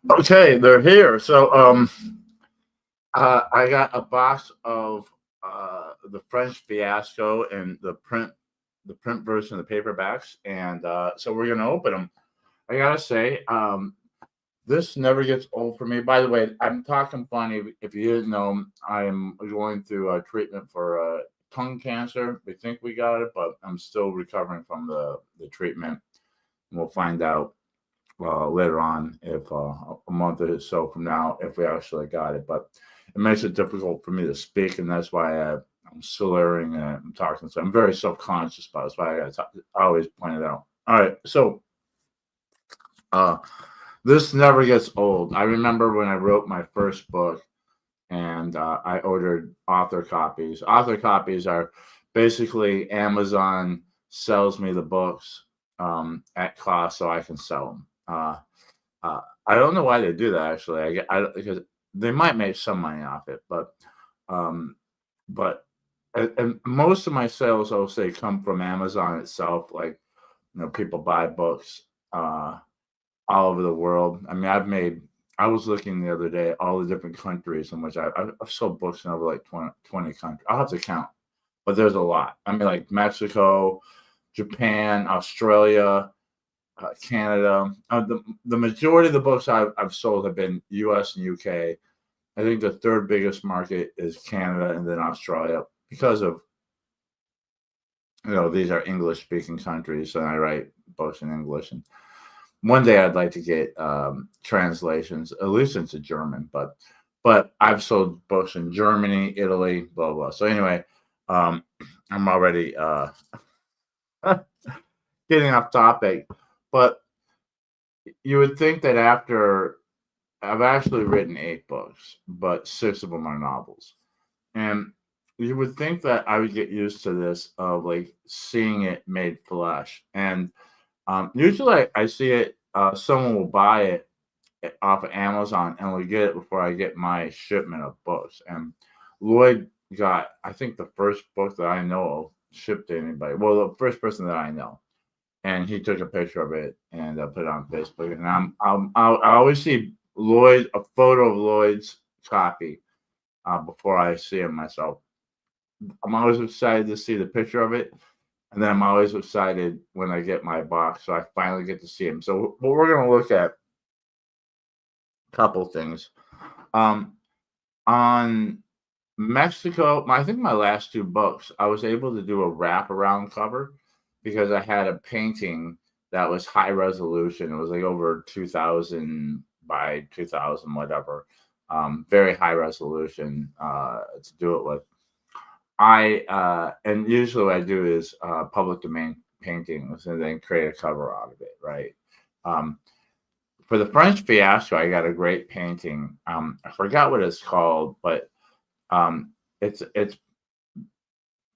Okay, they're here. I got a box of the French Fiasco and the print version of the paperbacks, and so we're gonna open them. I gotta say, this never gets old for me. By the way, I'm talking funny. If you didn't know, I'm going through a treatment for tongue cancer. We think we got it, but I'm still recovering from the treatment. We'll find out later on if a month or so from now if we actually got it. But it makes it difficult for me to speak, and that's why I'm slurring and I'm talking. So I'm very self conscious about it. That's why I always point it out. All right, so uh, this never gets old. I remember when I wrote my first book, and I ordered author copies. Author copies are basically Amazon sells me the books at cost so I can sell them. I don't know why they do that actually. Because they might make some money off it, um, but and most of my sales, I'll say, come from Amazon itself. Like people buy books all over the world. I mean, I was looking the other day all the different countries in which I've sold books in over like 20 countries. I'll have to count, but there's a lot. I mean, like Mexico, Japan, Australia, Canada. The majority of the books I've sold have been U.S. and U.K. I think the third biggest market is Canada and then Australia because of these are English speaking countries and I write books in English. And one day I'd like to get translations at least into German, but I've sold books in Germany, Italy, blah blah. So anyway, um, I'm already getting off topic, but you would think that after I've actually written 8 books, but 6 of them are novels. And you would think that I would get used to this of like seeing it made flesh. And usually I see it, someone will buy it off of Amazon and will get it before I get my shipment of books. And Lloyd got, I think, the first book that I know of shipped to anybody. Well, the first person that I know, and he took a picture of it and put it on Facebook. And I always see a photo of Lloyd's copy before I see him myself. I'm always excited to see the picture of it, and then I'm always excited when I get my box, so I finally get to see him. So what we're gonna look at a couple things. Um, on Mexico, I think my last 2 books, I was able to do a wraparound cover because I had a painting that was high resolution. It was like over 2000 by 2000, whatever. Very high resolution to do it with. And usually what I do is public domain paintings and then create a cover out of it, right? Um, for the French Fiasco, I got a great painting. I forgot what it's called, but it's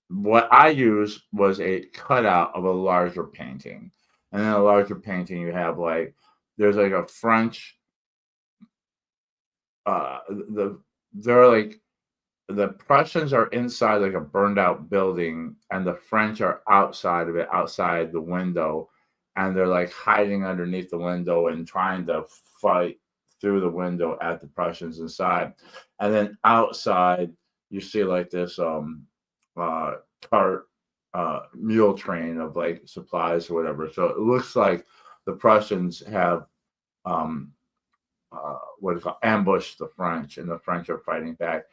what I used was a cutout of a larger painting, and then a larger painting you have like there's like a French the they're like the Prussians are inside like a burned out building, and the French are outside of it, outside the window, and they're like hiding underneath the window and trying to fight through the window at the Prussians inside. And then outside, you see like this uh cart mule train of like supplies or whatever. So it looks like the Prussians have um what is called ambushed the French, and the French are fighting back.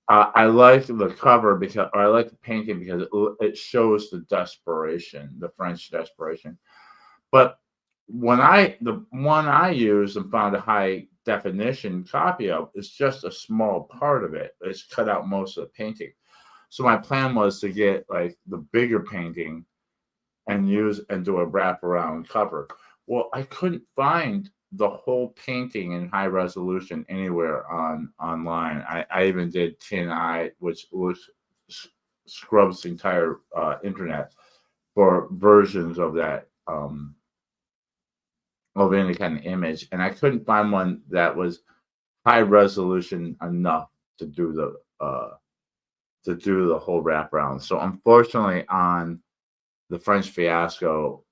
I like the cover because, or I like the painting because it shows the desperation, the French desperation. But the one I used and found a high definition copy of is just a small part of it. It's cut out most of the painting. So my plan was to get like the bigger painting and use and do a wraparound cover. Well, I couldn't find the whole painting in high resolution anywhere online. I even did TinEye, which scrubs the entire internet for versions of that of any kind of image, and I couldn't find one that was high resolution enough to do the whole wraparound. So unfortunately, on the French Fiasco,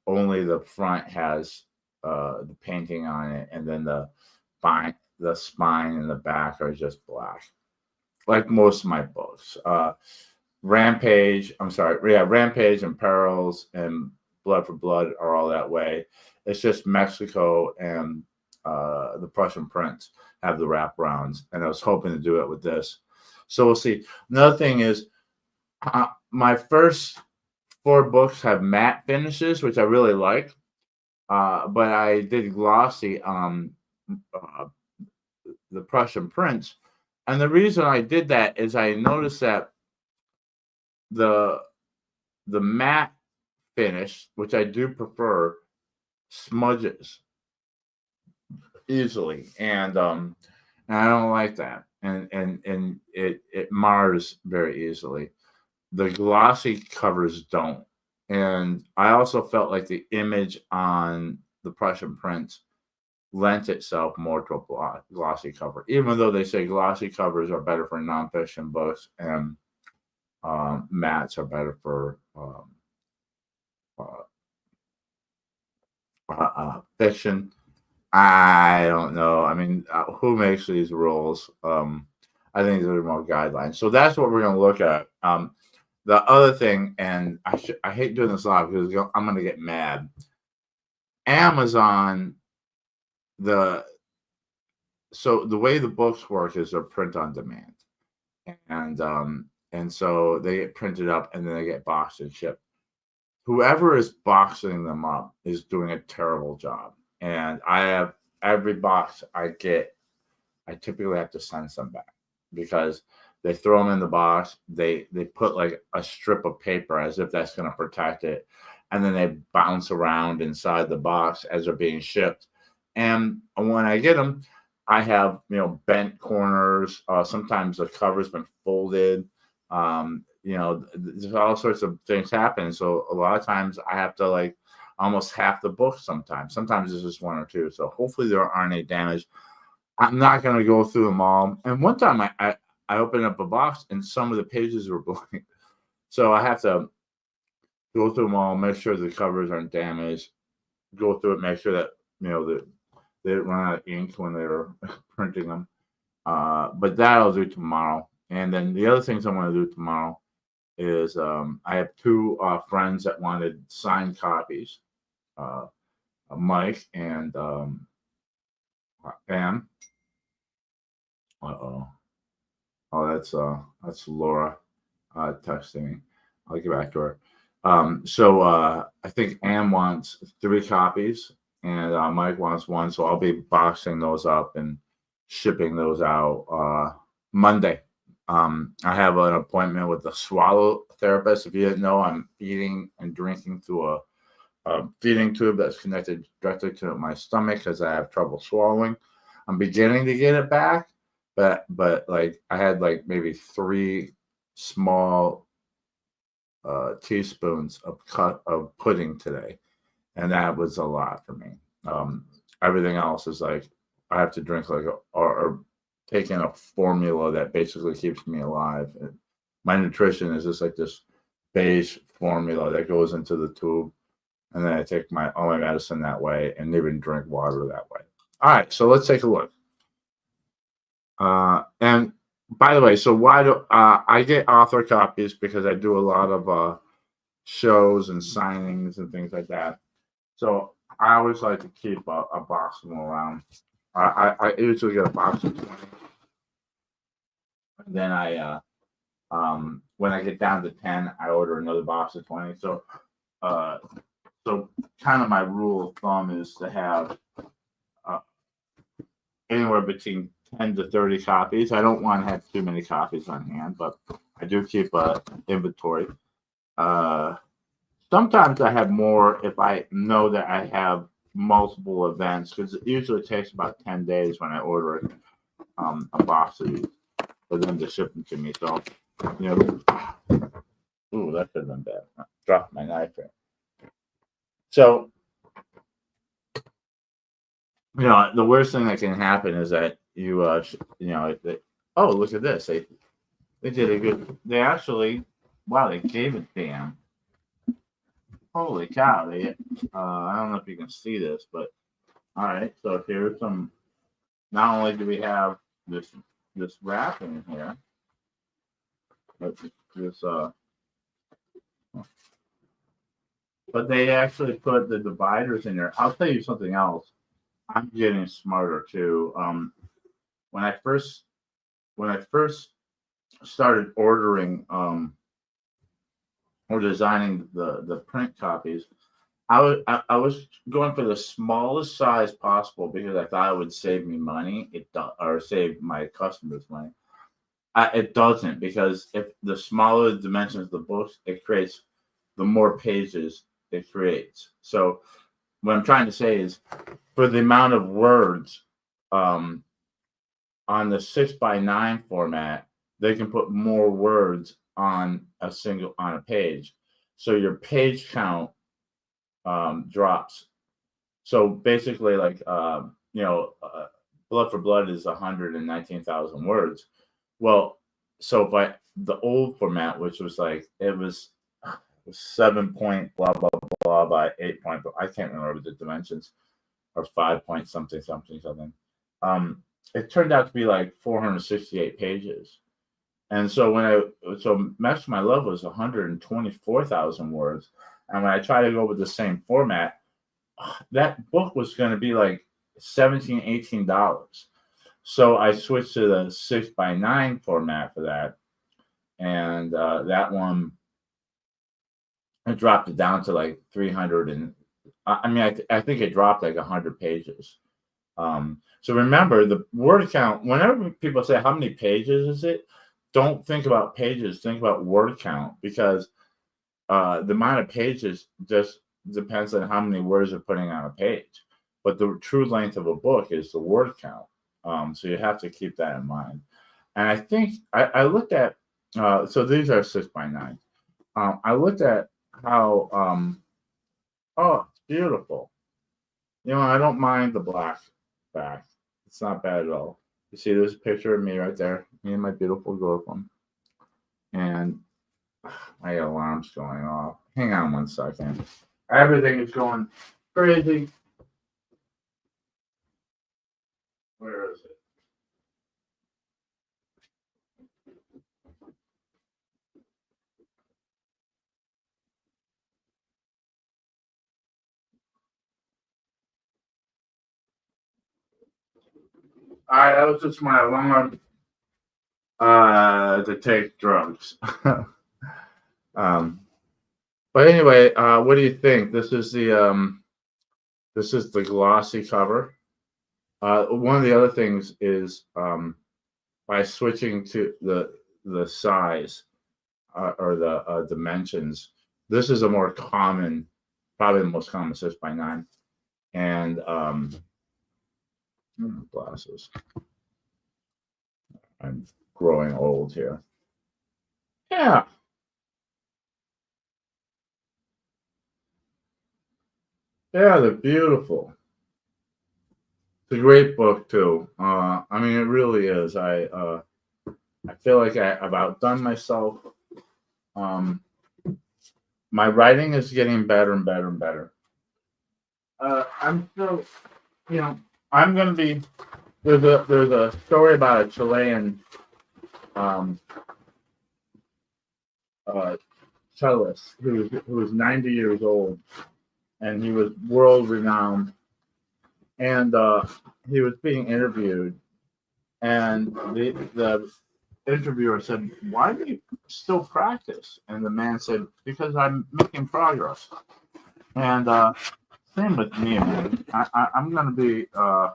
only the front has the painting on it, and then spine and the back are just black, like most of my books. Rampage and Perils and Blood for Blood are all that way. It's just Mexico and the Prussian Prince have the wraparounds, and I was hoping to do it with this. So we'll see. Another thing is, my first 4 books have matte finishes, which I really like, but I did glossy on the Prussian Prince, and the reason I did that is I noticed that the matte finish, which I do prefer, smudges easily, and I don't like that, and it mars very easily. The glossy covers don't, and I also felt like the image on the Prussian Prince lent itself more to a glossy cover, even though they say glossy covers are better for nonfiction books and mattes are better for fiction. I don't know. I mean, who makes these rules? I think these are more guidelines. So that's what we're going to look at. The other thing, and I hate doing this live because I'm going to get mad. Amazon, so the way the books work is they're print on demand, and so they get printed up and then they get boxed and shipped. Whoever is boxing them up is doing a terrible job. And I have every box I get, I typically have to send some back because they throw them in the box. They put like a strip of paper as if that's going to protect it, and then they bounce around inside the box as they're being shipped. And when I get them, I have bent corners. Sometimes the cover's been folded. There's all sorts of things happen. So a lot of times I have to like almost half the book sometimes. Sometimes it's just 1 or 2. So hopefully there aren't any damage. I'm not going to go through them all. And one time I opened up a box and some of the pages were blank. So I have to go through them all, make sure the covers aren't damaged, go through it, make sure that, that they didn't run out of ink when they were printing them. But that I'll do tomorrow. And then the other things I want to do tomorrow is I have 2 friends that wanted signed copies, Mike and Pam. Oh, that's Laura texting me. I'll get back to her. So I think Ann wants 3 copies and Mike wants 1. So I'll be boxing those up and shipping those out Monday. I have an appointment with a swallow therapist. If you didn't know, I'm eating and drinking through a feeding tube that's connected directly to my stomach because I have trouble swallowing. I'm beginning to get it back, but like I had like maybe 3 small teaspoons of pudding today, and that was a lot for me. Everything else is like I have to drink like or taking a formula that basically keeps me alive. My nutrition is just like this beige formula that goes into the tube, and then I take all my medicine that way, and even drink water that way. All right, so let's take a look. And by the way, so why do I get author copies? Because I do a lot of shows and signings and things like that. So I always like to keep a box of them around. I usually get a box of 20. And then when I get down to 10, I order another box of 20. So kind of my rule of thumb is to have anywhere between 10 to 30 copies. I don't want to have too many copies on hand, but I do keep an inventory. Sometimes I have more if I know that I have multiple events, because it usually takes about 10 days when I order a box of these for them to ship them to me. So, ooh, that could have been bad. I dropped my knife here. So, the worst thing that can happen is that oh, look at this. They did a good, they actually, wow, they gave a damn. Holy cow. I don't know if you can see this, but all right. So here's some not only do we have this wrapping here, but this but they actually put the dividers in there. I'll tell you something else. I'm getting smarter too. When I first started ordering or designing the print copies, I was going for the smallest size possible because I thought it would save me money. Or save my customers money. It doesn't, because if the smaller the dimensions of the books, it creates the more pages it creates. So what I'm trying to say is, for the amount of words on the 6x9 format, they can put more words on a page. So your page count drops. So basically, like Blood for Blood is 119,000 words. Well, so by the old format, which was like it was 7 point blah blah blah by 8 point, I can't remember the dimensions, or 5 point something something something. It turned out to be like 468 pages. And so Match My Love was 124,000 words. And when I tried to go with the same format, that book was going to be like $17, $18. So I switched to the 6x9 format for that. And that one, I dropped it down to like 300. And I think it dropped like 100 pages. So remember, the word count, whenever people say, how many pages is it? Don't think about pages, think about word count, because the amount of pages just depends on how many words you're putting on a page. But the true length of a book is the word count. So you have to keep that in mind. And I think I looked at, so these are 6x9. I looked at how, oh, it's beautiful. I don't mind the black back. It's not bad at all. You see, there's a picture of me right there, me and my beautiful girlfriend. And my alarm's going off. Hang on 1 second. Everything is going crazy. Where is it? All right, that was just my alarm to take drugs. But anyway, what do you think? This is the glossy cover. One of the other things is by switching to the size or the dimensions. This is a more common, probably the most common 6x9, and glasses. I'm growing old here. Yeah. Yeah, they're beautiful. It's a great book too. I mean, it really is. I feel like I've outdone myself. My writing is getting better and better and better. I'm still, I'm gonna be. There's a story about a Chilean cellist who was 90 years old, and he was world renowned. And he was being interviewed, and the interviewer said, "Why do you still practice?" And the man said, "Because I'm making progress." And same with me, man. I'm gonna be. I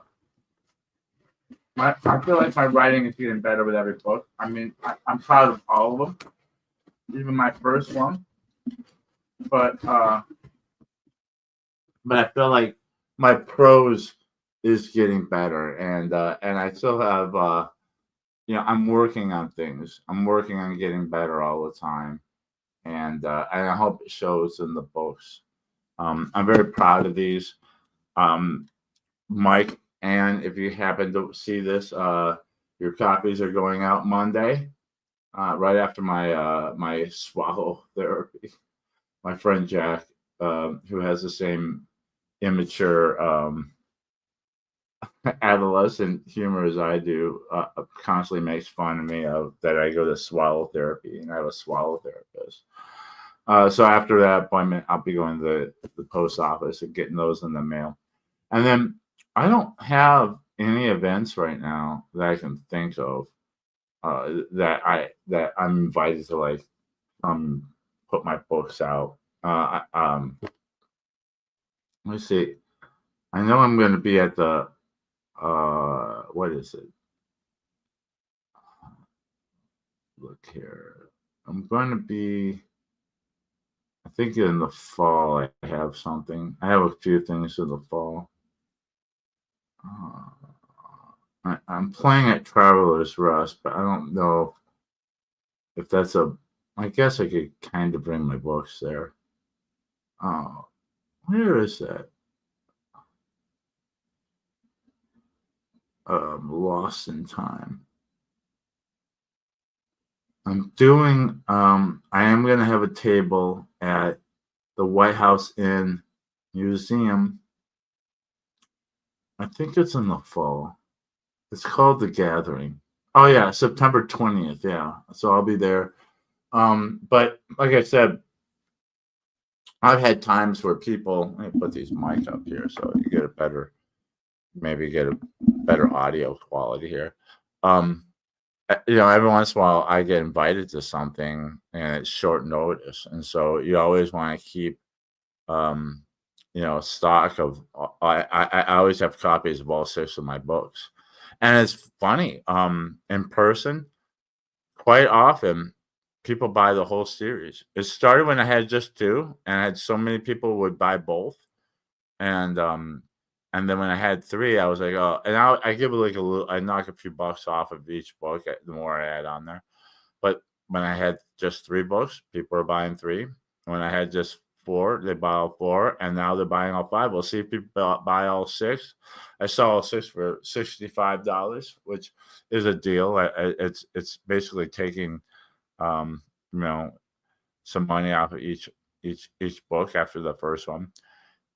feel like my writing is getting better with every book. I mean, I'm proud of all of them, even my first one. But I feel like my prose is getting better, and I still have I'm working on things. I'm working on getting better all the time, and I hope it shows in the books. I'm very proud of these. Mike, and if you happen to see this, your copies are going out Monday, right after my swallow therapy. My friend Jack, who has the same immature adolescent humor as I do constantly makes fun of me of that I go to swallow therapy and I have a swallow therapist. So after that appointment, I'll be going to the post office and getting those in the mail. And then I don't have any events right now that I can think of that I'm invited to like put my books out. Let's see. I know I'm going to be at the what is it? Look here. I'm going to be. I think in the fall I have something. I have a few things in the fall. I'm playing at Traveler's Rest, but I don't know if that's a. I guess I could kind of bring my books there. Where is that? Lost in Time. I'm doing. I am going to have a table at the White House Inn Museum. I think it's in the fall. It's called The Gathering. Oh yeah, September 20th. Yeah, so I'll be there. But like I said, I've had times where people. Let me put these mics up here so you get a better, maybe get a better audio quality here. Every once in a while I get invited to something and it's short notice, and so you always want to keep, um, stock of. I always have copies of all 6 of my books, and it's funny. In person, quite often people buy the whole series. It started when I had just 2, and I had so many people would buy both, and then when I had 3, I was like, oh, and I give it like a little. I knock a few bucks off of each book the more I add on there. But when I had just 3 books, people were buying 3. When I had just 4, they buy all 4, and now they're buying all 5. We'll see if people buy all 6. I saw all 6 for $65, which is a deal. It's basically taking, um, you know, some money off of each book after the first one.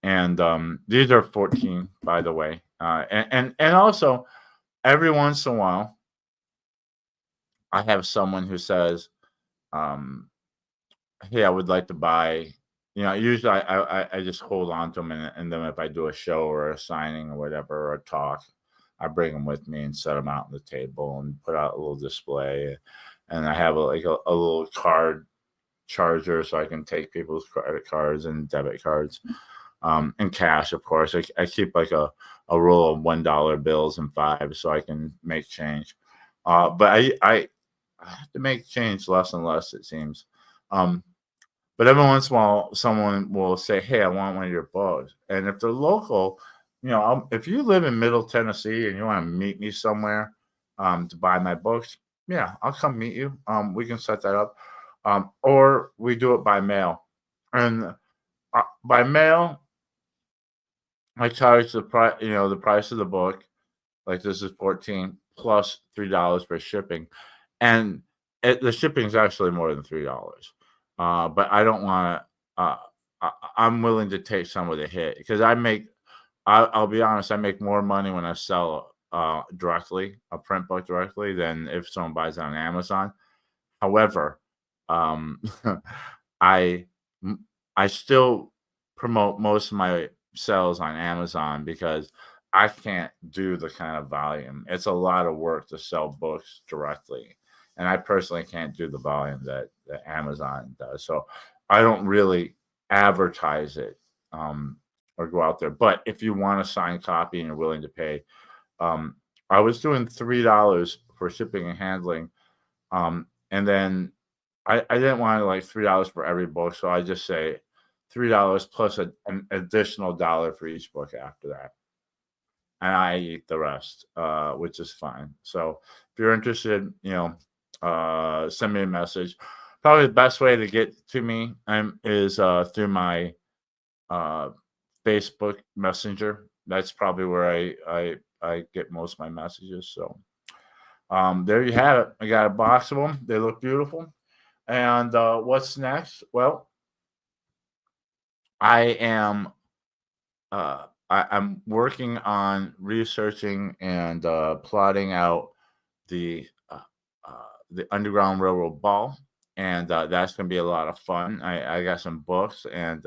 And these are 14, by the way. And also every once in a while, I have someone who says, um, "Hey, I would like to buy." Usually I just hold on to them, and then if I do a show or a signing or whatever or a talk, I bring them with me and set them out on the table and put out a little display. And I have a little card charger so I can take people's credit cards and debit cards, and cash, of course. I keep like a roll of $1 bills and 5 so I can make change. But I have to make change less and less, it seems. But every once in a while, someone will say, "Hey, I want one of your books." And if they're local, if you live in Middle Tennessee and you want to meet me somewhere, to buy my books, yeah, I'll come meet you. We can set that up, or we do it by mail. And by mail, I charge the price of the book. Like this is 14 plus $3 for shipping, and the shipping is actually more than $3. But I don't want to. I'm willing to take some of the hit because I make. I'll be honest. I make more money when I sell directly a print book directly than if someone buys it on Amazon. However, um, I I still promote most of my sales on Amazon because I can't do the kind of volume. It's a lot of work to sell books directly, and I personally can't do the volume that Amazon does. So I don't really advertise it, or go out there. But if you want a signed copy and you're willing to pay, um, I was doing $3 for shipping and handling, and then I didn't want like $3 for every book, so I just say $3 plus an additional dollar for each book after that, and I eat the rest, which is fine. So if you're interested, send me a message. Probably the best way to get to me is through my uh, Facebook Messenger. That's probably where I get most of my messages. So there you have it. I got a box of them. They look beautiful. And what's next? Well, I am I'm working on researching and plotting out the uh, the Underground Railroad Ball, and that's going to be a lot of fun. I got some books, and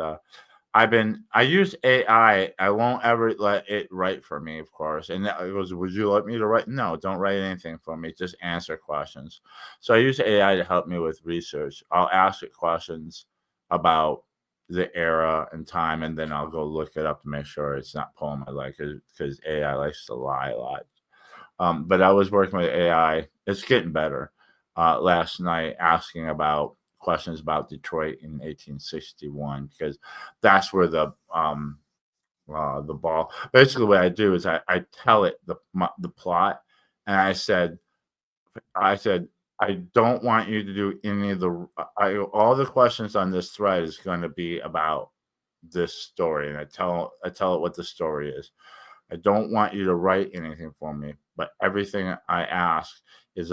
I use AI. I won't ever let it write for me, of course. And it goes, "Would you like me to write?" No, don't write anything for me. Just answer questions. So I use AI to help me with research. I'll ask it questions about the era and time, and then I'll go look it up to make sure it's not pulling my leg because AI likes to lie a lot. But I was working with AI. It's getting better. Last night, asking about questions about Detroit in 1861 because that's where the ball. Basically, what I do is I tell it the plot, and I said I don't want you to do any of the all the questions on this thread is going to be about this story, and I tell it what the story is. I don't want you to write anything for me, but everything I ask is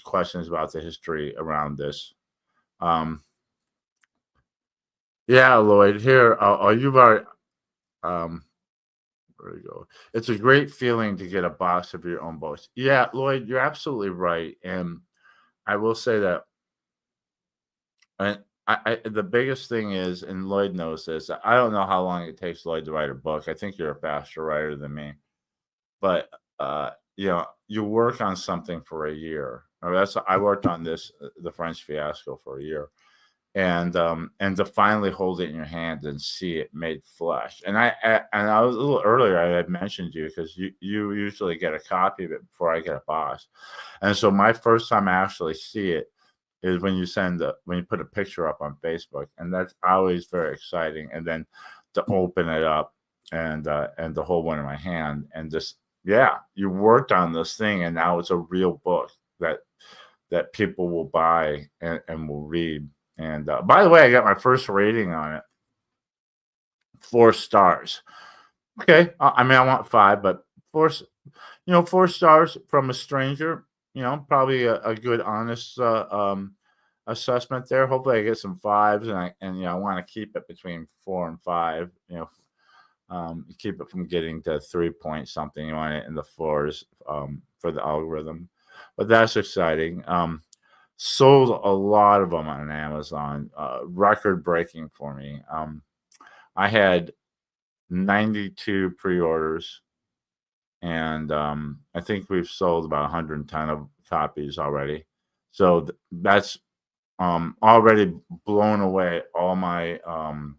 questions about the history around this. Um, yeah, Lloyd. Here, you've already. Um, where we go. It's a great feeling to get a box of your own books. Yeah, Lloyd, you're absolutely right, and I will say that. The biggest thing is, and Lloyd knows this. I don't know how long it takes Lloyd to write a book. I think you're a faster writer than me. But you work on something for a year. Or that's I worked on this the French Fiasco for a year, and to finally hold it in your hand and see it made flesh. And I was a little earlier. I had mentioned you because you usually get a copy of it before I get a box, and so my first time I actually see it is when you put a picture up on Facebook, and that's always very exciting. And then to open it up and to hold one in my hand and just yeah, you worked on this thing, and now it's a real book that people will buy and will read. And by the way, I got my first rating on it, 4 stars. Okay, I mean I want five, but 4 stars from a stranger. Probably a good, honest assessment there. Hopefully, I get some fives, and I want to keep it between 4 and 5. Keep it from getting to 3 point something. You want it in the fours for the algorithm, but that's exciting. Sold a lot of them on Amazon, record breaking for me. I had 92 pre-orders, and I think we've sold about 110 of copies already. So that's already blown away all my um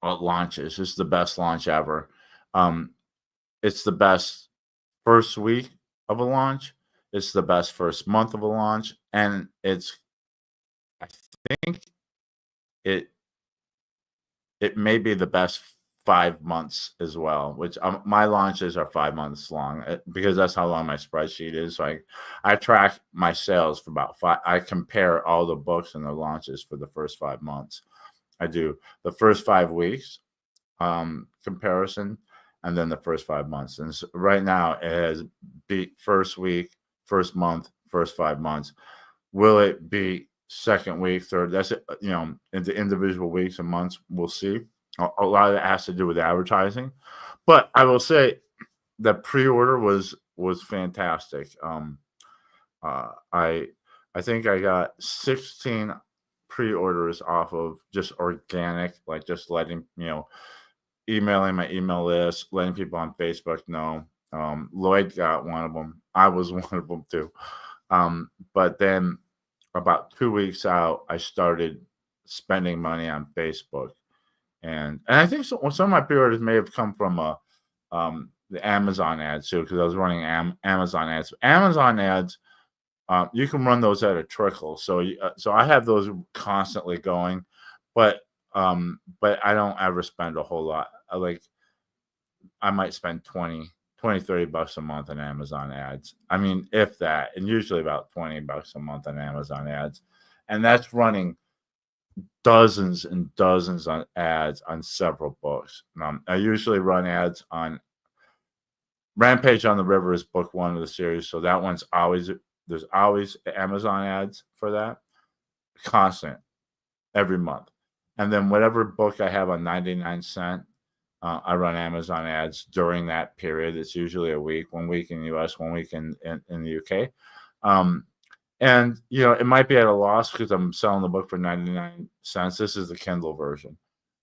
launches. It's the best launch ever. Um, it's the best first week of a launch. It's the best first month of a launch, and I think it it may be the best 5 months as well. Which my launches are 5 months long because that's how long my spreadsheet is. So I track my sales for about five. I compare all the books and the launches for the first 5 months. I do the first 5 weeks comparison, and then the first 5 months. And so right now it has beat first week, first month, first 5 months. Will it be second week, third? That's it. In the individual weeks and months, we'll see. A lot of it has to do with advertising, but I will say the pre-order was fantastic. I think I got 16 pre-orders off of just organic, like just letting emailing my email list, letting people on Facebook know. Lloyd got one of them. I was one of them too. But then about 2 weeks out, I started spending money on Facebook, and I think some of my pre-orders may have come from the Amazon ads too, because I was running Amazon ads. Amazon ads, you can run those at a trickle, so I have those constantly going, but I don't ever spend a whole lot. I might spend 30 bucks a month on Amazon ads. I mean, if that, and usually about 20 bucks a month on Amazon ads. And that's running dozens and dozens on ads on several books. I usually run ads on Rampage on the River is book one of the series. So that one's there's always Amazon ads for that. Constant. every month. And then whatever book I have on 99¢, I run Amazon ads during that period. It's usually a week, 1 week in the US, 1 week in the UK. And, it might be at a loss because I'm selling the book for 99¢. This is the Kindle version,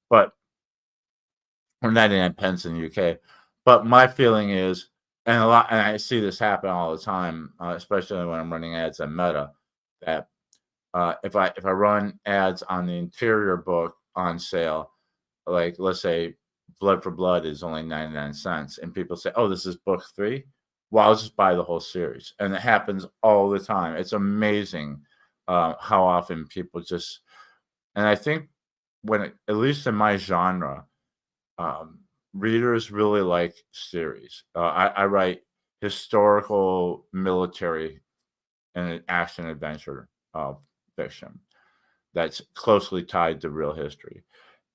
but or 99 pence in the UK. But my feeling is, and I see this happen all the time, especially when I'm running ads on Meta, that if I run ads on the interior book on sale, like let's say Blood for Blood is only 99¢, and people say, "Oh, this is book 3." Well, I'll just buy the whole series, and it happens all the time. It's amazing how often people just, and I think at least in my genre, readers really like series. I write historical, military, and action adventure fiction that's closely tied to real history.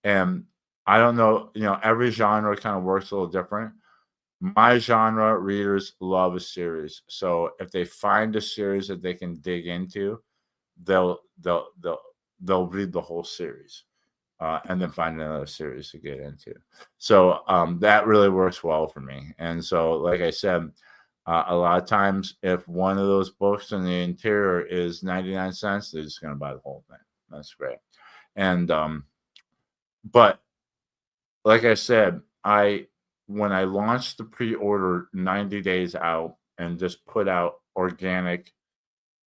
And I don't know, every genre kind of works a little different. My genre readers love a series. So if they find a series that they can dig into, they'll read the whole series. And then find another series to get into. So that really works well for me. And so, like I said, a lot of times, if one of those books in the interior is 99¢, they're just going to buy the whole thing. That's great. And but like I said, when I launched the pre-order 90 days out and just put out organic,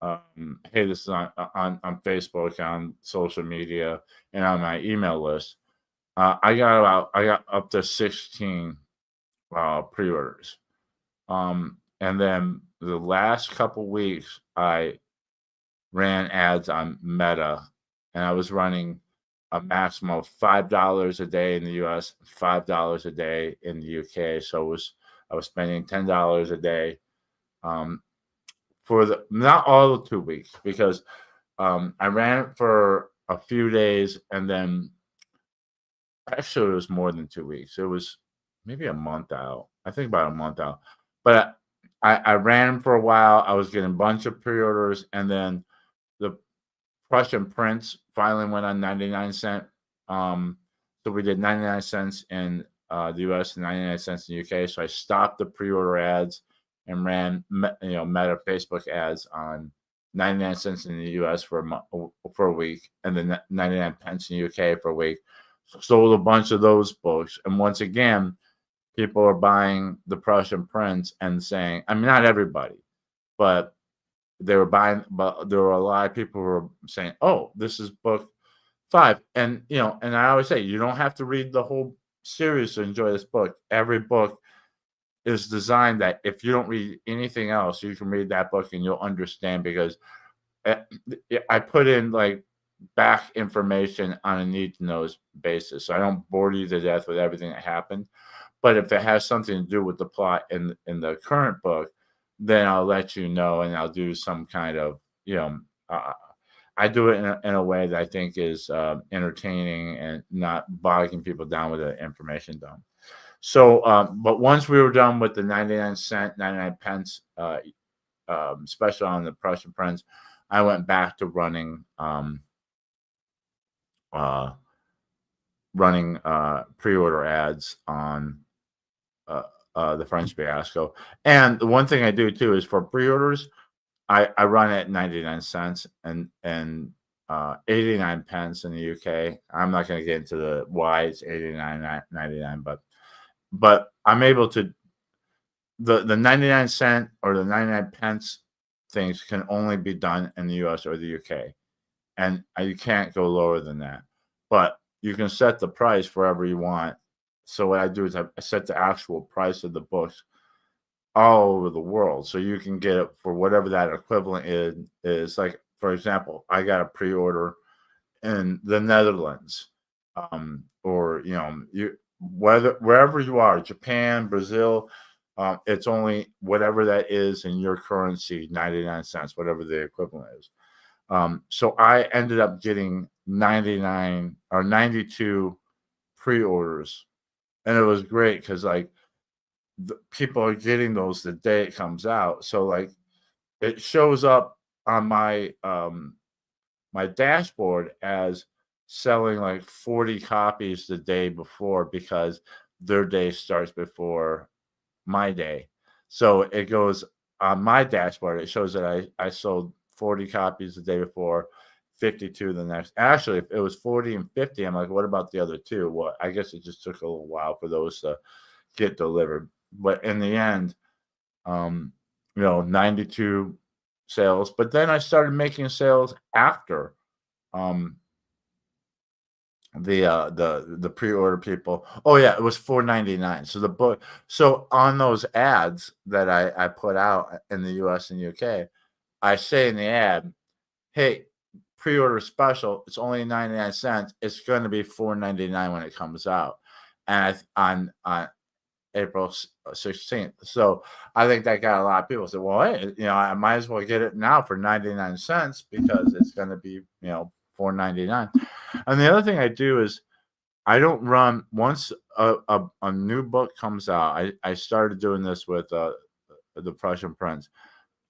hey, this is on Facebook, on social media, and on my email list. I got up to 16 pre-orders, and then the last couple weeks I ran ads on Meta, and I was running a maximum of $5 a day in the US, $5 a day in the UK. So I was spending $10 a day. For not all of 2 weeks, because I ran it for a few days, and then actually it was more than 2 weeks. It was maybe a month out. I think about a month out. But I ran them for a while. I was getting a bunch of pre-orders, and then the Prussian prints finally went on 99¢. So we did 99¢in the US and 99¢. in the UK. So I stopped the pre-order ads and ran Meta Facebook ads on 99¢. in the US for a week, and then 99 pence in the UK for a week. Sold a bunch of those books, and once again, people are buying the Prussian prints and saying, I mean, not everybody, but they were buying. But there were a lot of people who were saying, "Oh, this is book 5," and and I always say, you don't have to read the whole series to enjoy this book. Every book is designed that if you don't read anything else, you can read that book and you'll understand, because I put in like back information on a need to know basis. So I don't bore you to death with everything that happened. But if it has something to do with the plot in the current book, then I'll let you know, and I'll do some kind of, I do it in a way that I think is entertaining and not bogging people down with the information dump. So, but once we were done with the 99¢, 99 pence special on the Prussian prints, I went back to running pre-order ads on the French Fiasco. And the one thing I do too is for pre-orders, I run at 99¢, and 89 pence in the UK. I'm not going to get into the why it's 89.99, but I'm able to, the 99¢, or the 99 pence things can only be done in the US or the UK, and you can't go lower than that. But you can set the price wherever you want. So what I do is I set the actual price of the books all over the world, so you can get it for whatever that equivalent is. Like, for example, I got a pre-order in the Netherlands, or wherever you are, Japan, Brazil, it's only whatever that is in your currency, 99¢, whatever the equivalent is. So I ended up getting 99 or 92 pre-orders, and it was great because people are getting those the day it comes out. So like it shows up on my my dashboard as selling like 40 copies the day before because their day starts before my day. So it goes on my dashboard. It shows that I sold 40 copies the day before, 52 the next. Actually, if it was 40 and 50, I'm like, what about the other two? Well, I guess it just took a little while for those to get delivered. But in the end, 92 sales. But then I started making sales after um the pre-order people. Oh yeah, it was $4.99. So the book, so on those ads that I put out in the US and UK, I say in the ad, hey, pre-order special, it's only 99 cents. It's going to be $4.99 when it comes out. And on April 16th. So I think that got a lot of people say, well, hey, I might as well get it now for 99 cents because it's going to be, $4.99. And the other thing I do is I don't run once a new book comes out. I started doing this with the Prussian Prince.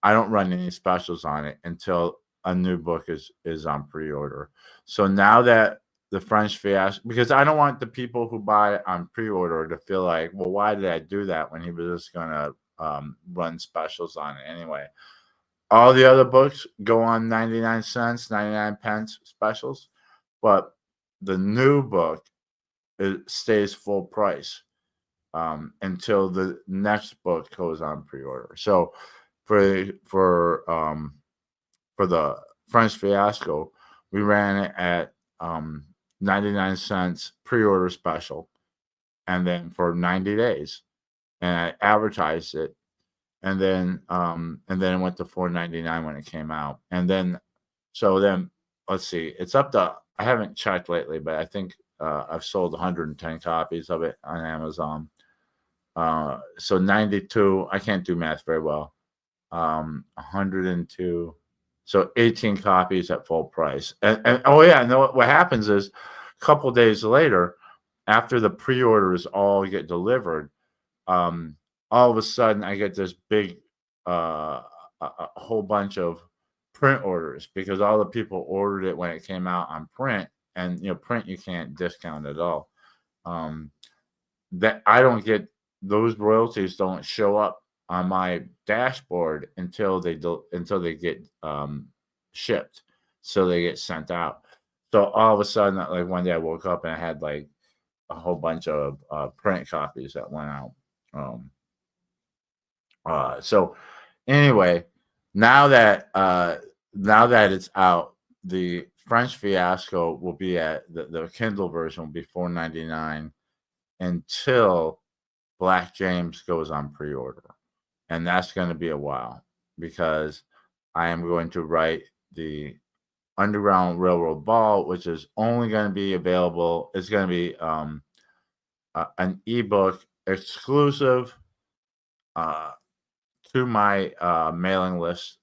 I don't run any specials on it until a new book is on pre-order. So now that the French Fiasco, because I don't want the people who buy on pre-order to feel like, well, why did I do that when he was just gonna run specials on it anyway? All the other books go on 99 cents, 99 pence specials, but the new book, it stays full price until the next book goes on pre-order. So for the French Fiasco, we ran it at 99 cents pre-order special, and then for 90 days, and I advertised it, and then it went to $4.99 when it came out, and then let's see, it's up to, I haven't checked lately, but I think I've sold 110 copies of it on Amazon. So 92, I can't do math very well. 102, so 18 copies at full price. And oh yeah, and what happens is a couple days later, after the pre-orders all get delivered, all of a sudden I get this big a whole bunch of print orders because all the people ordered it when it came out on print, and print you can't discount at all. That I don't get, those royalties don't show up on my dashboard until they get shipped, so they get sent out. So all of a sudden, like one day I woke up and I had like a whole bunch of print copies that went out. So anyway, now that it's out, the French Fiasco will be at the Kindle version will be $4.99 until Black James goes on pre-order, and that's going to be a while because I am going to write the Underground Railroad Ball, which is only going to be available. It's going to be an ebook exclusive to my mailing list,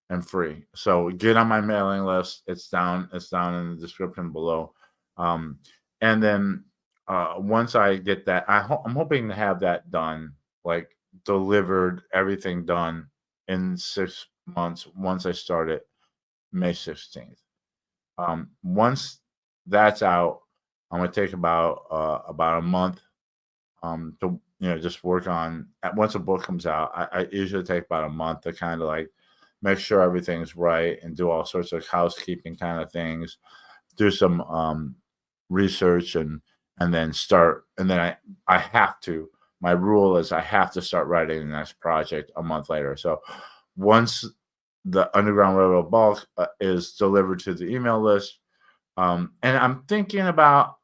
and free. So get on my mailing list. It's down in the description below. And then once I get that, I'm hoping to have that done, like delivered, everything done in 6 months. Once I start it, May 16th. Once that's out, I'm gonna take about a month to just work on. Once a book comes out, I usually take about a month to kind of like make sure everything's right and do all sorts of housekeeping kind of things, do some research, and then start. And then I have to. My rule is I have to start writing the next project a month later. So once the Underground Railroad bulk is delivered to the email list, and I'm thinking about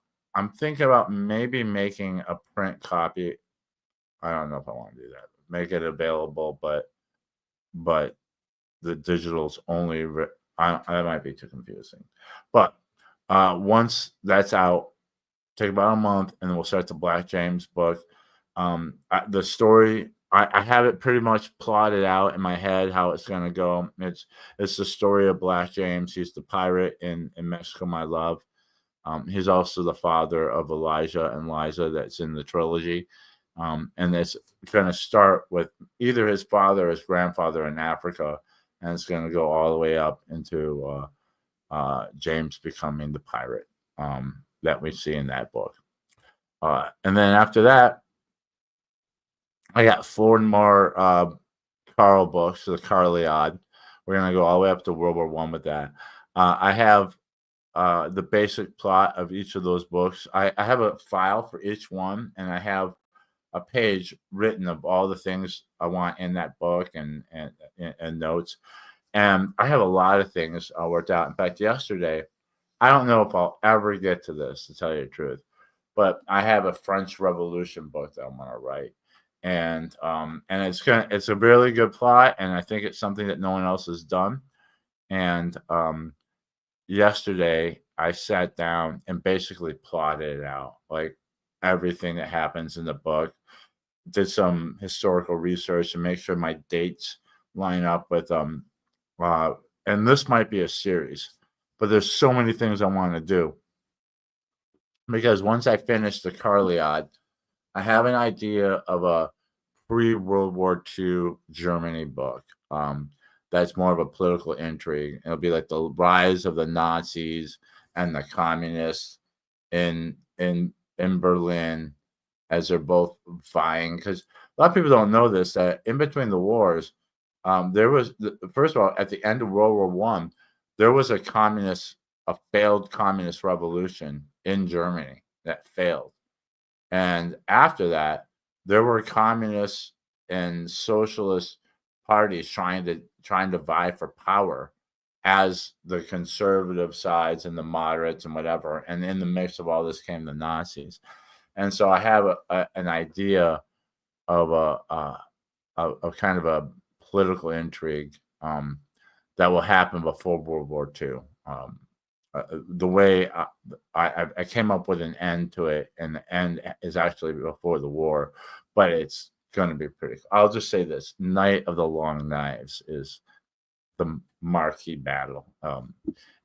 maybe making a print copy. I don't know if I want to do that. Make it available, but the digital's only. That might be too confusing. But once that's out, take about a month, and then we'll start the Black James book. The story, I have it pretty much plotted out in my head how it's gonna go. It's the story of Black James. He's the pirate in Mexico, My Love. He's also the father of Elijah and Liza that's in the trilogy. And it's going to start with either his father or his grandfather in Africa, and it's going to go all the way up into James becoming the pirate that we see in that book. And then after that, I got 4 more Carl books, the Carliad. We're gonna go all the way up to World War One with that. I have the basic plot of each of those books. I have a file for each one, and I have a page written of all the things I want in that book and notes. And I have a lot of things worked out. In fact, yesterday, I don't know if I'll ever get to this, to tell you the truth, but I have a French Revolution book that I'm gonna write, and it's a really good plot, and I think it's something that no one else has done. And yesterday, I sat down and basically plotted it out, like everything that happens in the book. Did some historical research and make sure my dates line up with and this might be a series, but there's so many things I want to do because once I finish the Carliad, I have an idea of a pre-World War II Germany book. That's more of a political intrigue. It'll be like the rise of the Nazis and the communists in Berlin as they're both vying. Because a lot of people don't know this, that in between the wars, there was first of all, at the end of World War One, there was a failed communist revolution in Germany that failed, and after that, there were communists and socialist parties trying to vie for power as the conservative sides and the moderates and whatever. And in the mix of all this came the Nazis. And so I have an idea of a kind of a political intrigue that will happen before World War II. The way I came up with an end to it, and the end is actually before the war, but it's going to be pretty cool. I'll just say this: Night of the Long Knives is the marquee battle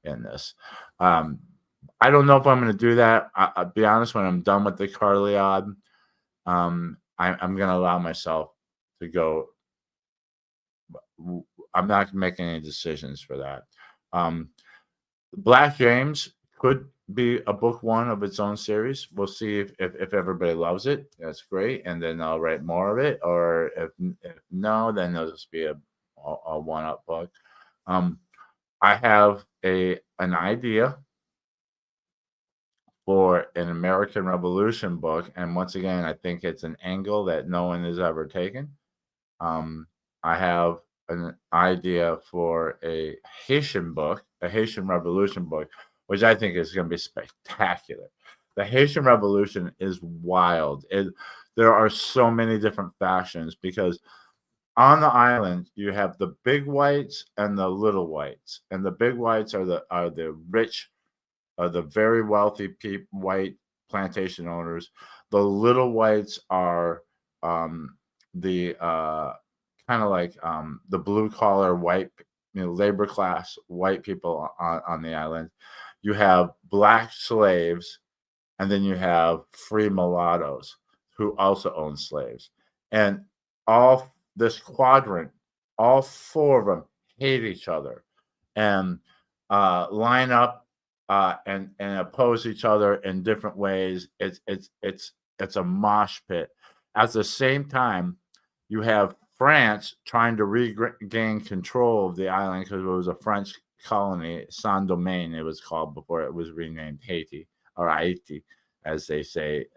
in this. I don't know if I'm going to do that. I'll be honest, when I'm done with the Carliad, I'm going to allow myself to go. I'm not making any decisions for that. Black James could be a book one of its own series. We'll see if everybody loves it. That's great, and then I'll write more of it. Or if no, then it'll just be a one-up book. I have an idea for an American Revolution book, and once again, I think it's an angle that no one has ever taken. I have an idea for a Haitian book, a Haitian Revolution book, which I think is going to be spectacular. The Haitian Revolution is wild. There are so many different factions because on the island you have the big whites and the little whites, and the big whites are the rich, the very wealthy white plantation owners. The little whites are the kind of like the blue collar white, labor class white people on the island. You have black slaves, and then you have free mulattoes who also own slaves. And all this quadrant, all 4 of them hate each other and line up and oppose each other in different ways. It's a mosh pit. At the same time, you have France trying to regain control of the island because it was a French colony, Saint-Domingue it was called before it was renamed Haiti, or Haiti, as they say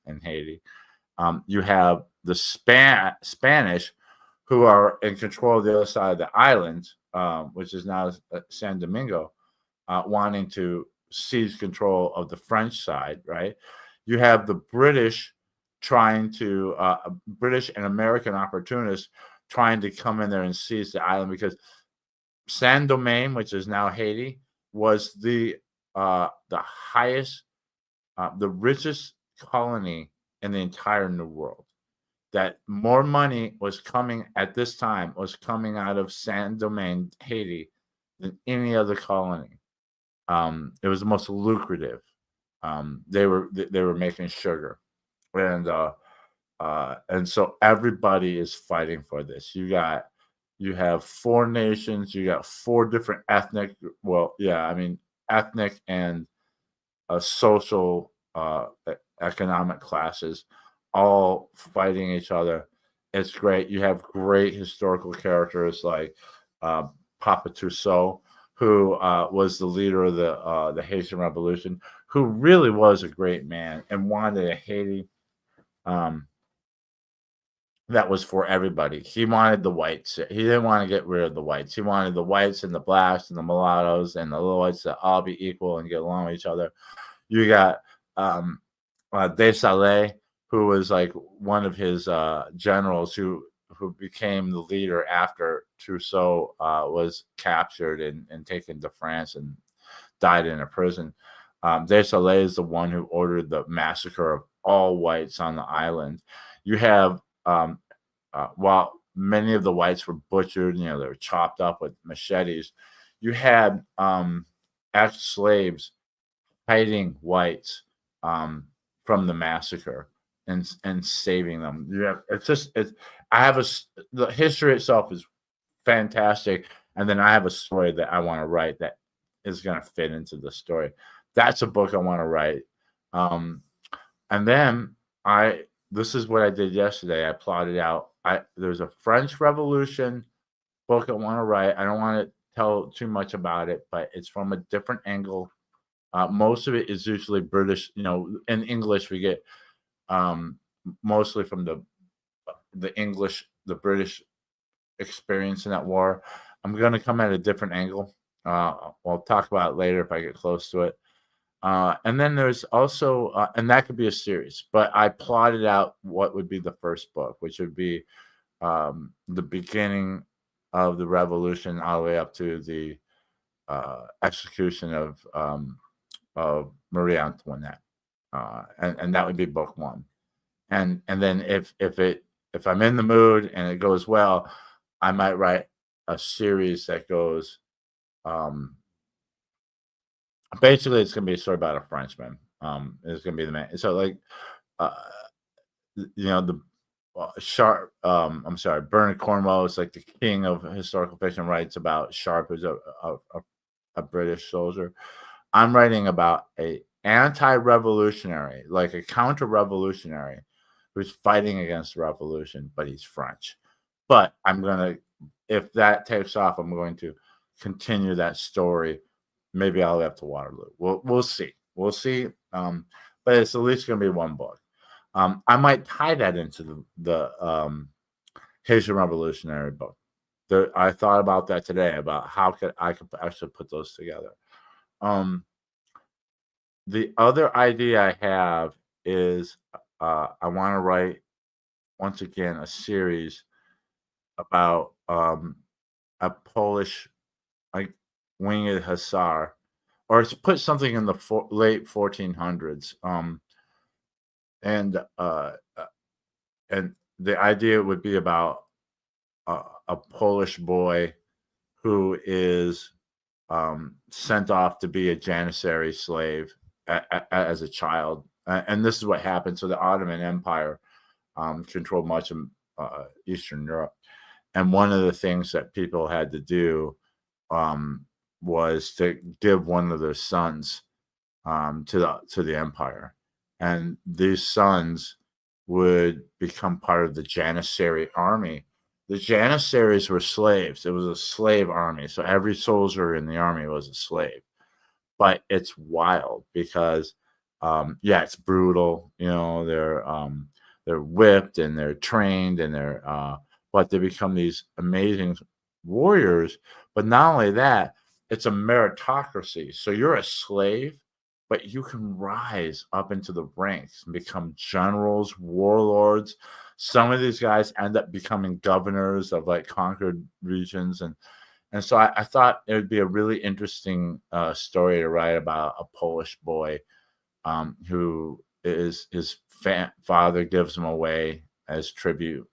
in Haiti. You have the Spanish who are in control of the other side of the island, which is now San Domingo, wanting to seize control of the French side, right? You have the British British and American opportunists trying to come in there and seize the island because Saint-Domingue, which is now Haiti, was the highest, the richest colony in the entire New World. That more money was coming at this time coming out of Saint-Domingue, Haiti, than any other colony. It was the most lucrative. They were making sugar, and so everybody is fighting for this. You got You have four nations. You got four different ethnic. Well, yeah, I mean ethnic and social economic classes all fighting each other. It's great. You have great historical characters like uh, Papa Trousseau, who was the leader of the Haitian Revolution, who really was a great man and wanted a Haiti um, that was for everybody. He wanted the whites. He didn't want to get rid of the whites. He wanted the whites and the blacks and the mulattoes and the little whites to all be equal and get along with each other. You got um, Desailly, who was like one of his generals who became the leader after Trousseau was captured and taken to France and died in a prison. Desailly is the one who ordered the massacre of all whites on the island. You have while many of the whites were butchered, they were chopped up with machetes. You had ex-slaves hiding whites from the massacre and saving them. Yeah, it's. I have the history itself is fantastic, and then I have a story that I want to write that is going to fit into the story. That's a book I want to write, and then this is what I did yesterday. I plotted out. There's a French Revolution book I want to write. I don't want to tell too much about it, but it's from a different angle. Most of it is usually British. In English we get mostly from the English, the British experience in that war. I'm going to come at a different angle. I'll talk about it later if I get close to it. And then there's also, and that could be a series, but I plotted out what would be the first book, which would be the beginning of the revolution all the way up to the execution of Marie Antoinette, and that would be book one. And then if I'm in the mood and it goes well, I might write a series that goes. Basically, it's gonna be a story about a Frenchman. It's gonna be the man. So like, uh, the Sharp. I'm sorry, Bernard Cornwell is like the king of historical fiction. Writes about Sharp, who's a British soldier. I'm writing about a anti-revolutionary, like a counter-revolutionary, who's fighting against the revolution, but he's French. But if that takes off, I'm going to continue that story. Maybe I'll have to Waterloo. We'll see. We'll see. But it's at least going to be one book. I might tie that into the Haitian Revolutionary book. I thought about that today, about how I could actually put those together. The other idea I have is I want to write, once again, a series about a Polish winged hussar, or to put something in the late 1400s. And the idea would be about a Polish boy who is sent off to be a Janissary slave as a child. And this is what happened. So the Ottoman Empire controlled much of Eastern Europe. And one of the things that people had to do was to give one of their sons to the empire. And these sons would become part of the Janissary army. The Janissaries were slaves. It was a slave army. So every soldier in the army was a slave. But it's wild because, it's brutal. They're whipped and they're trained and but they become these amazing warriors. But not only that, it's a meritocracy. So you're a slave, but you can rise up into the ranks and become generals, warlords. Some of these guys end up becoming governors of conquered regions. And so I thought it would be a really interesting story to write about a Polish boy who his father gives him away as tribute.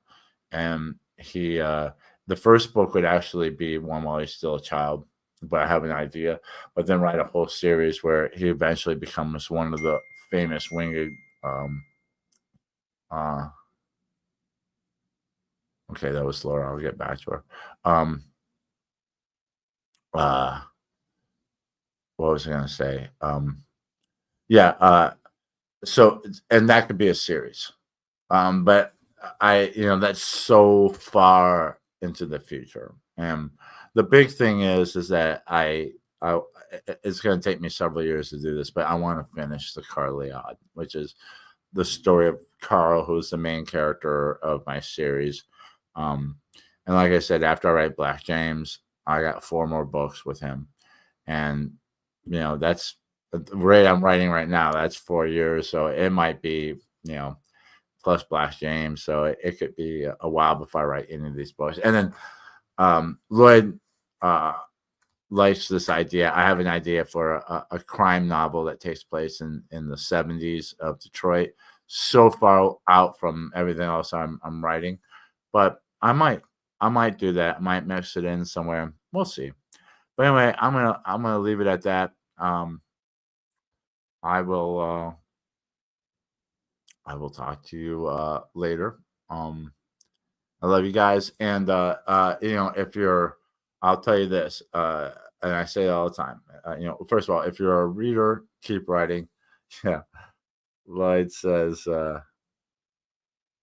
And the first book would actually be one while he's still a child, but I have an idea. But then write a whole series where he eventually becomes one of the famous winged Okay, that was Laura. I'll get back to her. Um, uh, what was I going to say? Yeah. So, and that could be a series. But that's so far into the future. And the big thing is that I, it's going to take me several years to do this, but I want to finish the Carlead, which is the story of Carl, who's the main character of my series. Um, and like I said, after I write Black James, I got 4 more books with him, and that's the rate I'm writing right now. That's 4 years, so it might be plus Black James, so it could be a while before I write any of these books. And then Lloyd uh, likes this idea. I have an idea for a crime novel that takes place in the 70s of Detroit, so far out from everything else I'm writing, but I might do that. I might mix it in somewhere. We'll see. But anyway, I'm gonna leave it at that. I will talk to you later. I love you guys, and if you're, I'll tell you this, and I say it all the time. First of all, if you're a reader, keep writing. Yeah, Lloyd says,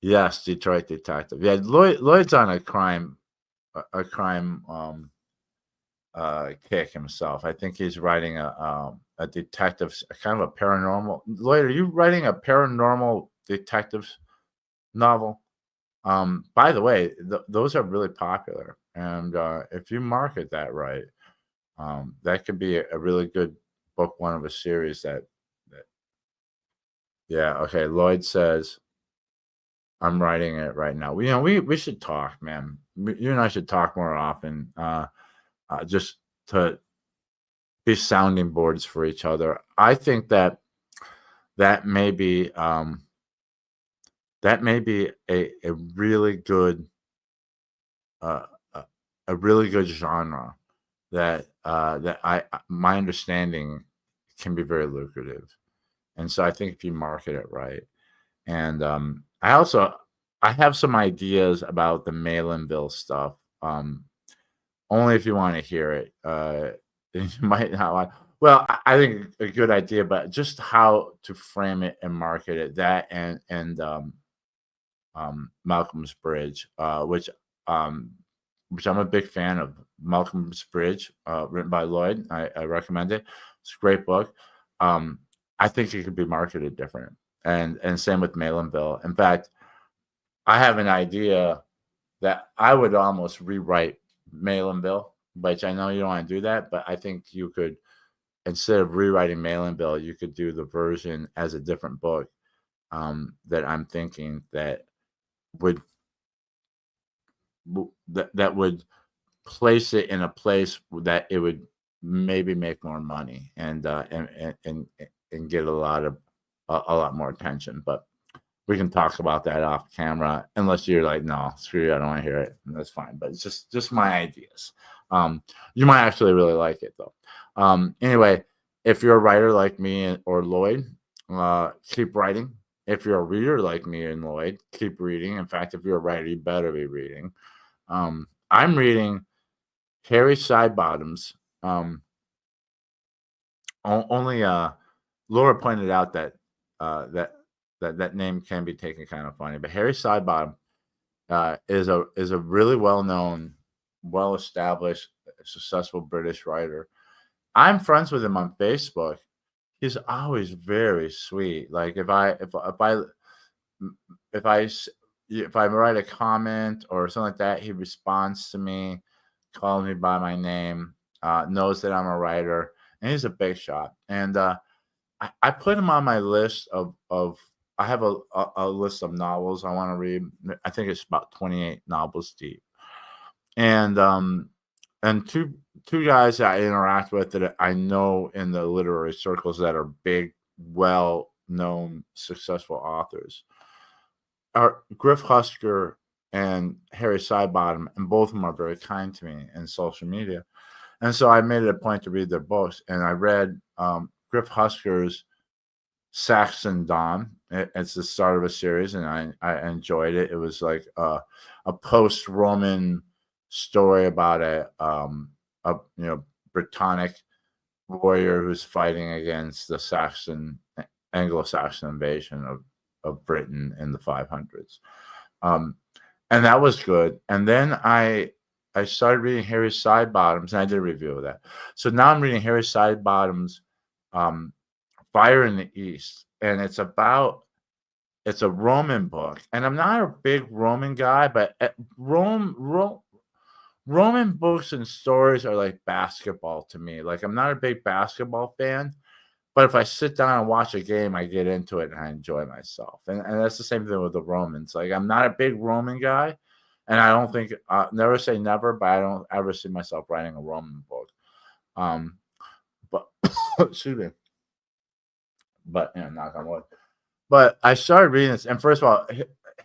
yes, Detroit Detective. Yeah, Lloyd's on a crime kick himself. I think he's writing a detective, kind of a paranormal. Lloyd, are you writing a paranormal detective novel? By the way, those are really popular, and if you market that right, that could be a really good book, one of a series that. Yeah, okay. Lloyd says I'm writing it right now. We should talk, man. You and I should talk more often, just to be sounding boards for each other. I think that may be a really good uh, a, a really good genre that my understanding can be very lucrative, and so I think if you market it right, and I have some ideas about the mail-in bill stuff. Only if you want to hear it. You might not want. Well, I think a good idea, but just how to frame it and market it. That and Malcolm's Bridge, which I'm a big fan of. Malcolm's Bridge, written by Lloyd. I recommend it. It's a great book. Um, I think it could be marketed different, and same with Mail Bill. In fact, I have an idea that I would almost rewrite Mail Bill, which I know you don't want to do that, but I think you could, instead of rewriting Mail Bill, you could do the version as a different book, that I'm thinking that would that would place it in a place that it would maybe make more money, and get a lot more attention. But we can talk about that off camera, unless you're like, no, screw you, I don't want to hear it. And that's fine. But it's just my ideas. You might actually really like it though. Anyway, if you're a writer like me or Lloyd, keep writing. If you're a reader like me and Lloyd, keep reading. In fact, if you're a writer, you better be reading. I'm reading Harry Sidebottom's. Only Laura pointed out that name can be taken kind of funny, but Harry Sidebottom is a really well known, well established, successful British writer. I'm friends with him on Facebook. He's always very sweet. Like if I s- if I write a comment or something like that, he responds to me, calls me by my name, knows that I'm a writer, and he's a big shot. And I put him on my list of I have a list of novels I want to read. I think it's about 28 novels deep, and two guys that I interact with that I know in the literary circles that are big, well known, successful authors are Griff Husker and Harry Sidebottom, and both of them are very kind to me in social media. And so I made it a point to read their books, and I read Griff Husker's Saxon Dawn. It's the start of a series, and I enjoyed it. It was like a post-Roman story about a Britannic warrior who's fighting against the Anglo-Saxon invasion of Britain in the 500s. And that was good. And then I started reading Harry Sidebottom's, and I did a review of that. So now I'm reading Harry Sidebottom's Fire in the East, and it's a Roman book. And I'm not a big Roman guy, but Roman books and stories are like basketball to me. Like, I'm not a big basketball fan, but if I sit down and watch a game, I get into it and I enjoy myself. And that's the same thing with the Romans. Like, I'm not a big Roman guy, and I don't think never say never, but I don't ever see myself writing a Roman book. But excuse me. But knock on wood. But I started reading this, and first of all,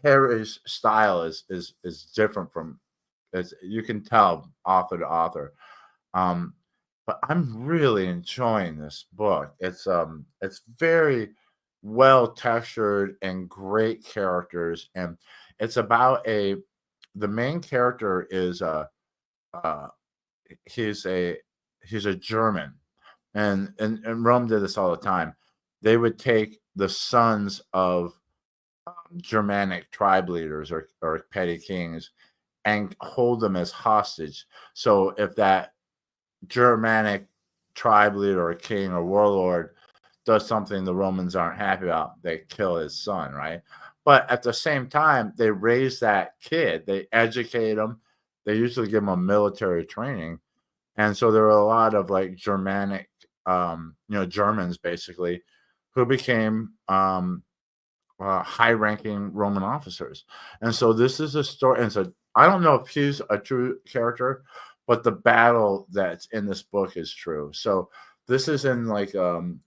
Harry's style is different from, as you can tell, author to author. But I'm really enjoying this book. It's very well textured and great characters, and it's about the main character is he's a German, and Rome did this all the time. They would take the sons of Germanic tribe leaders or petty kings and hold them as hostage. So if that Germanic tribe leader or king or warlord does something the Romans aren't happy about, they kill his son, right? But at the same time, they raise that kid, they educate him, they usually give him a military training. And so there were a lot of like Germanic, Germans basically, who became high-ranking Roman officers. And so this is a story. And so I don't know if he's a true character, but the battle that's in this book is true. So this is in like the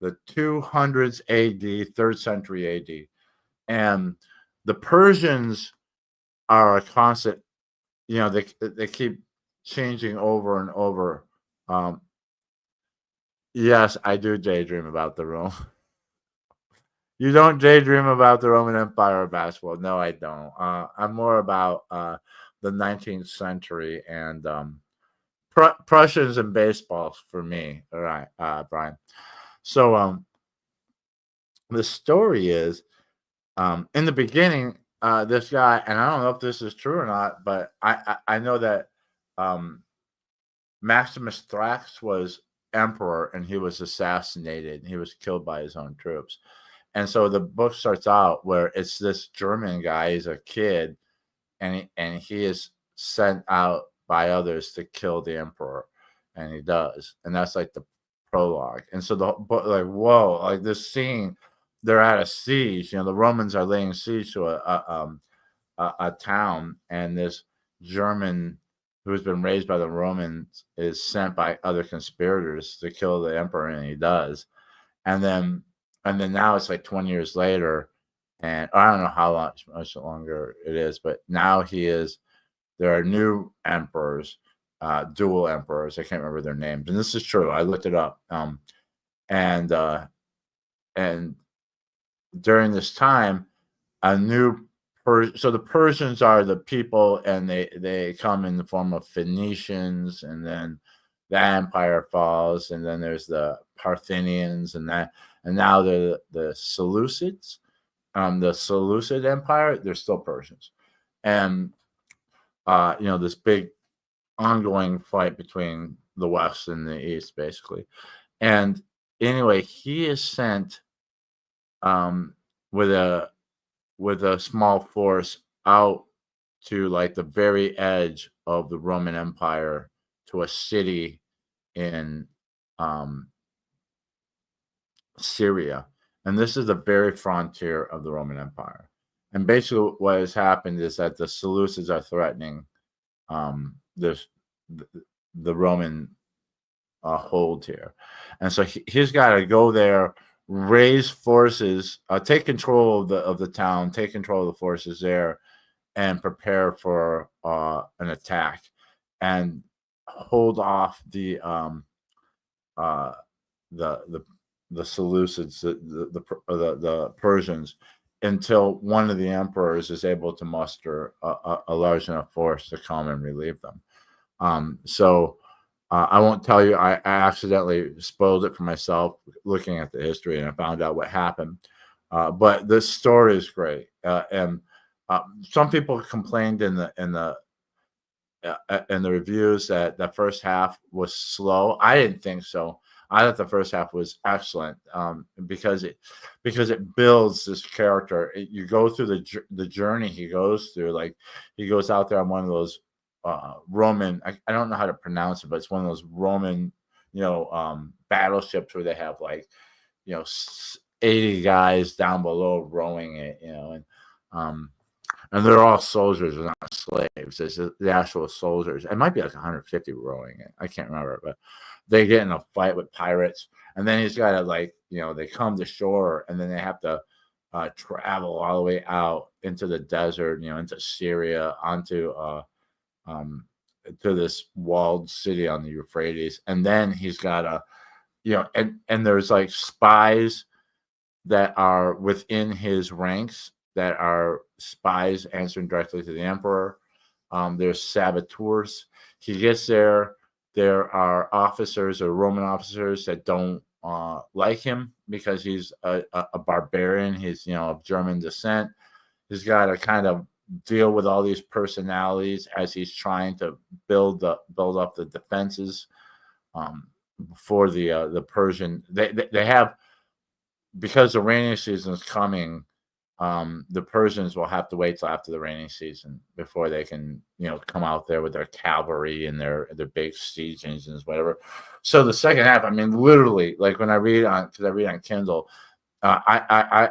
200s AD, 3rd century AD. And the Persians are a constant, they keep changing over and over. Yes, I do daydream about the Rome. You don't daydream about the Roman Empire or basketball. No, I don't. I'm more about the 19th century and Prussians and baseball for me. All right, Brian. So the story is in the beginning, this guy, and I don't know if this is true or not, but I know that Maximus Thrax was emperor and he was assassinated. He was killed by his own troops. And so the book starts out where it's this German guy, he's a kid, and he is sent out by others to kill the emperor, and he does. And that's like the prologue. And so the book, like, whoa, like this scene, they're at a siege. The Romans are laying siege to a town, and this German who's been raised by the Romans is sent by other conspirators to kill the emperor, and he does. And then now it's like 20 years later, and I don't know how much longer it is, but now there are new emperors, dual emperors. I can't remember their names, and this is true. I looked it up. And during this time, so the Persians are the people, and they come in the form of Phoenicians, and then the empire falls, and then there's the Parthians, and now they're the Seleucids, the Seleucid Empire. They're still Persians, and this big ongoing fight between the West and the East, basically. And anyway, he is sent with a small force out to like the very edge of the Roman Empire, to a city in Syria. And this is the very frontier of the Roman Empire. And basically what has happened is that the Seleucids are threatening the Roman hold here. And so he's got to go there, raise forces, take control of the town, take control of the forces there, and prepare for an attack, and hold off the Seleucids, the Persians, until one of the emperors is able to muster a large enough force to come and relieve them. So I won't tell you. I accidentally spoiled it for myself looking at the history, and I found out what happened. But this story is great, and some people complained in the reviews that the first half was slow. I didn't think so. I thought the first half was excellent, because it builds this character. You go through the journey he goes through. Like he goes out there on one of those Roman. I don't know how to pronounce it, but it's one of those Roman, battleships where they have like 80 guys down below rowing it. And they're all soldiers, they're not slaves. It's the actual soldiers. It might be like 150 rowing it. I can't remember, but they get in a fight with pirates, and then he's got to they come to shore, and then they have to travel all the way out into the desert, into Syria, onto to this walled city on the Euphrates, and then he's got to, and there's like spies that are within his ranks that are spies answering directly to the emperor. There's saboteurs. He gets there. There are officers or Roman officers that don't like him because he's a barbarian. He's of German descent. He's got to kind of deal with all these personalities as he's trying to build up the defenses for the Persian. They have, because the rainy season is coming. The Persians will have to wait till after the rainy season before they can, come out there with their cavalry and their big siege engines, whatever. So the second half, I mean, literally, like when I read because I read on Kindle, I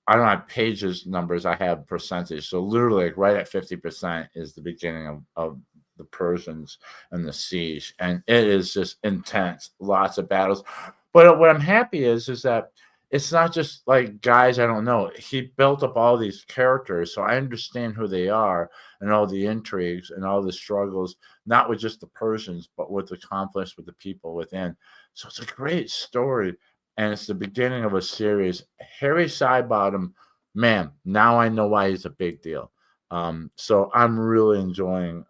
don't have pages numbers, I have percentage. So literally, like right at 50% is the beginning of the Persians and the siege, and it is just intense, lots of battles. But what I'm happy is that it's not just like guys I don't know. He built up all these characters, so I understand who they are and all the intrigues and all the struggles, not with just the Persians, but with the conflicts with the people within. So it's a great story, and it's the beginning of a series. Harry Sidebottom, man, now I know why he's a big deal. So I'm really enjoying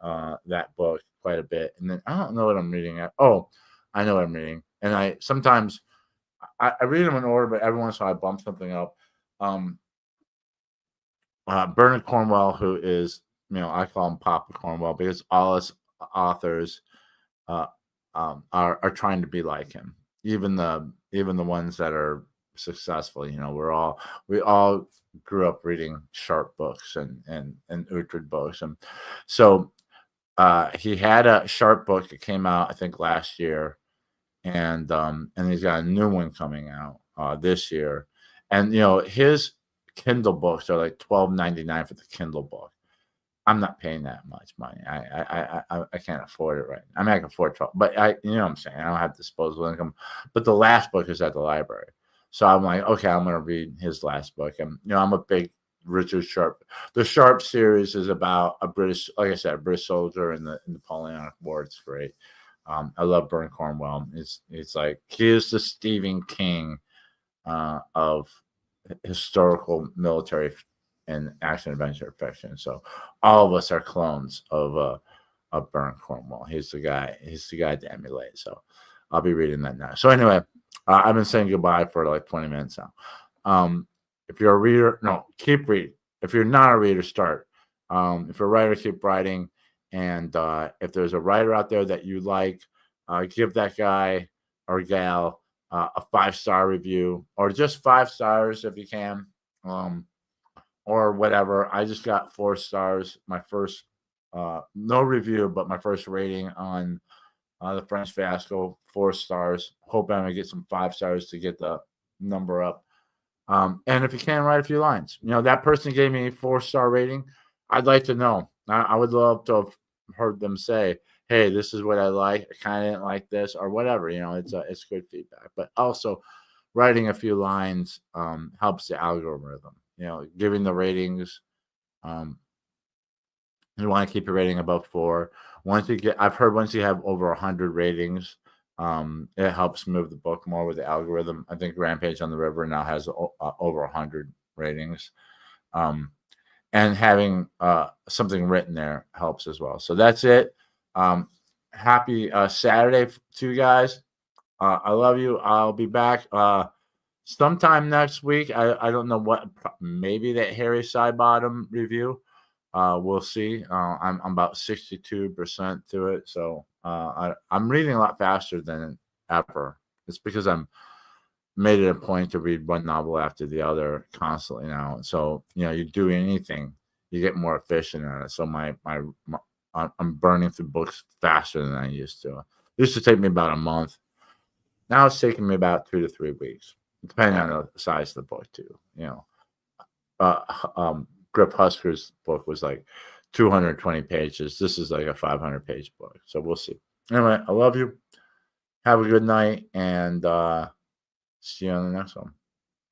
that book quite a bit. And then I don't know what I'm reading at. Oh, I know what I'm reading, and I sometimes. I read them in order, but every once in a while I bump something up. Bernard Cornwell, who is, I call him Papa Cornwell because all his authors are trying to be like him. Even the ones that are successful, we all grew up reading Sharp books and Uhtred books, and so he had a Sharp book that came out I think last year. And he's got a new one coming out this year, and his Kindle books are like $12.99 for the Kindle book. I'm not paying that much money. I can't afford it right now. I mean, I can afford 12, but what I'm saying, I don't have disposable income. But the last book is at the library, so I'm like, okay, I'm gonna read his last book, and I'm a big Richard Sharp. The Sharp series is about a British, like I said, a British soldier in the Napoleonic War. It's great. I love Bernard Cornwell. It's like he is the Stephen King of historical, military, and action adventure fiction. So all of us are clones of Bernard Cornwell. He's the guy. He's the guy to emulate. So I'll be reading that now. So anyway, I've been saying goodbye for like 20 minutes now. If you're a reader, no, keep reading. If you're not a reader, start. If you're a writer, keep writing. And if there's a writer out there that you like, give that guy or gal a 5-star review, or just 5 stars if you can, or whatever. I just got 4 stars. My first, no review, but my first rating on the French Fiasco, 4 stars. Hope I'm gonna get some 5 stars to get the number up. And if you can, write a few lines. That person gave me a 4-star rating. I'd like to know. I would love to have heard them say, hey, this is what I like. I kind of didn't like this, or whatever. It's good feedback. But also, writing a few lines helps the algorithm. Giving the ratings. You want to keep your rating above 4. I've heard once you have over 100 ratings, it helps move the book more with the algorithm. I think Rampage on the River now has over 100 ratings. And having something written there helps as well. So that's it. Happy Saturday to you guys. I love you. I'll be back sometime next week. I don't know what. Maybe that Harry Sidebottom review. We'll see. I'm about 62% to it, so I'm reading a lot faster than ever. It's because I'm made it a point to read one novel after the other constantly now. So you do anything, you get more efficient at it. So I'm burning through books faster than I used to. It used to take me about a month. Now it's taking me about 2 to 3 weeks, depending on the size of the book too. Griff Husker's book was like 220 pages. This is like a 500-page book. So we'll see. Anyway, I love you. Have a good night, and see you on the next one.